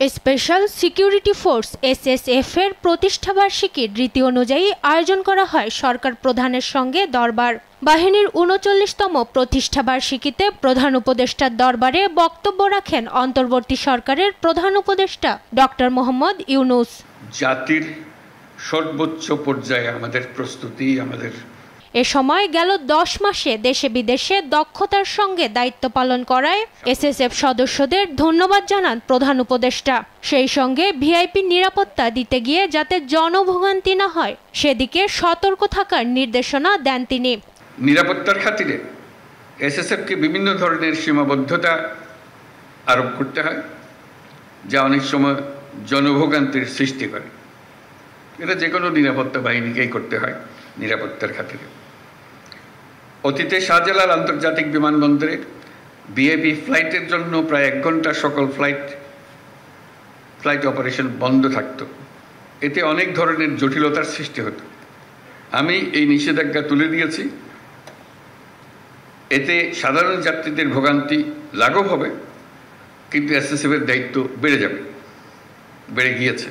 Special security force SSF এর প্রতিষ্ঠাবার্ষিকীর রীতি অনুযায়ী আয়োজন করা হয় সরকার প্রধানের সঙ্গে দরবার। বাহিনীর ৩৯তম প্রতিষ্ঠাবার্ষিকীতে প্রধান উপদেষ্টার দরবারে বক্তব্য রাখেন অন্তর্বর্তী সরকারের প্রধান উপদেষ্টা ডক্টর মোহাম্মদ ইউনূস। জাতির সর্বোচ্চ পর্যায়ে আমাদের প্রস্তুতি এ সময় গেল ১০ মাসে দেশে বিদেশে দক্ষতার সঙ্গে দায়িত্ব পালন করায় এসএসএফ সদস্যদের ধন্যবাদ জানান প্রধান উপদেষ্টা। সেই সঙ্গে ভিআইপি নিরাপত্তা দিতে গিয়ে যাতে জনভোগান্তি না হয় সেদিকে সতর্ক থাকার নির্দেশনা দেন তিনি। নিরাপত্তার খাতিরে এসএসএফকে বিভিন্ন ধরনের সীমাবদ্ধতা আরোপ করতে হয়, যা অনেক সময় জনভোগান্তির সৃষ্টি করে। এটা যে কোনো নিরাপত্তা বাহিনীকেই করতে হয় নিরাপত্তার খাতিরে। অতীতে শাহজালাল আন্তর্জাতিক বিমানবন্দরে ভিআইপি ফ্লাইটের জন্য প্রায় ১ ঘন্টা সকল ফ্লাইট অপারেশন বন্ধ থাকত। এতে অনেক ধরনের জটিলতার সৃষ্টি হতো। আমি এই নিষেধাজ্ঞা তুলে দিয়েছি। এতে সাধারণ যাত্রীদের ভোগান্তি লাঘব হবে, কিন্তু এসএসএফের দায়িত্ব বেড়ে গিয়েছে।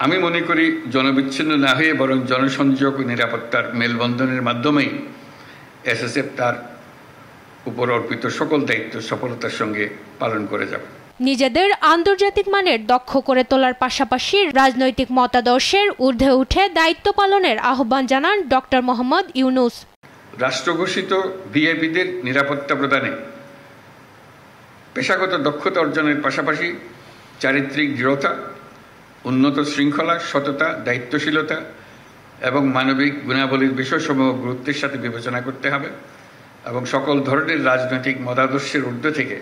আমি মনে করি জনবিচ্ছিন্ন না হয়ে বরং জনসংযোগ ও নিরাপত্তার মেলবন্ধনের মাধ্যমেই এসএসএফ তার উপর অর্পিত সকল দায়িত্ব সফলতার সঙ্গে পালন করে যাবে। নিজেদের আন্তর্জাতিক মানের দক্ষ করে তোলার পাশাপাশি রাজনৈতিক মতাদর্শের ঊর্ধ্বে উঠে দায়িত্ব পালনের আহ্বান জানান ডক্টর মোহাম্মদ ইউনূস। রাষ্ট্রঘোষিত ভিআইপিদের নিরাপত্তা প্রদানে পেশাগত দক্ষতা অর্জনের পাশাপাশি চারিত্রিক দৃঢ়তা, উন্নত শৃঙ্খলা, সততা, দায়িত্বশীলতা এবং মানবিক গুণাবলীর বিষয়সমূহ গুরুত্বের সাথে বিবেচনা করতে হবে এবং সকল ধরনের রাজনৈতিক মতাদর্শের ঊর্ধ্বে থেকে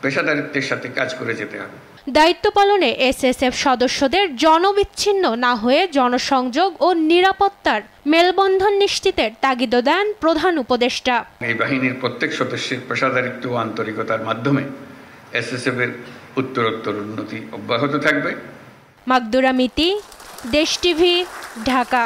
পেশাদারিত্বের সাথে কাজ করে যেতে হবে। দায়িত্ব পালনে এসএসএফ সদস্যদের জনবিচ্ছিন্ন না হয়ে জনসংযোগ ও নিরাপত্তার মেলবন্ধন নিশ্চিতের তাগিদ দেন প্রধান উপদেষ্টা। এই বাহিনীর প্রত্যেক সদস্যের পেশাদারিত্ব ও আন্তরিকতার মাধ্যমে এসএসএফ এর উত্তরোত্তর উন্নতি অব্যাহত থাকবে। মাকদুরা মিতি, দেশ টিভি, ঢাকা।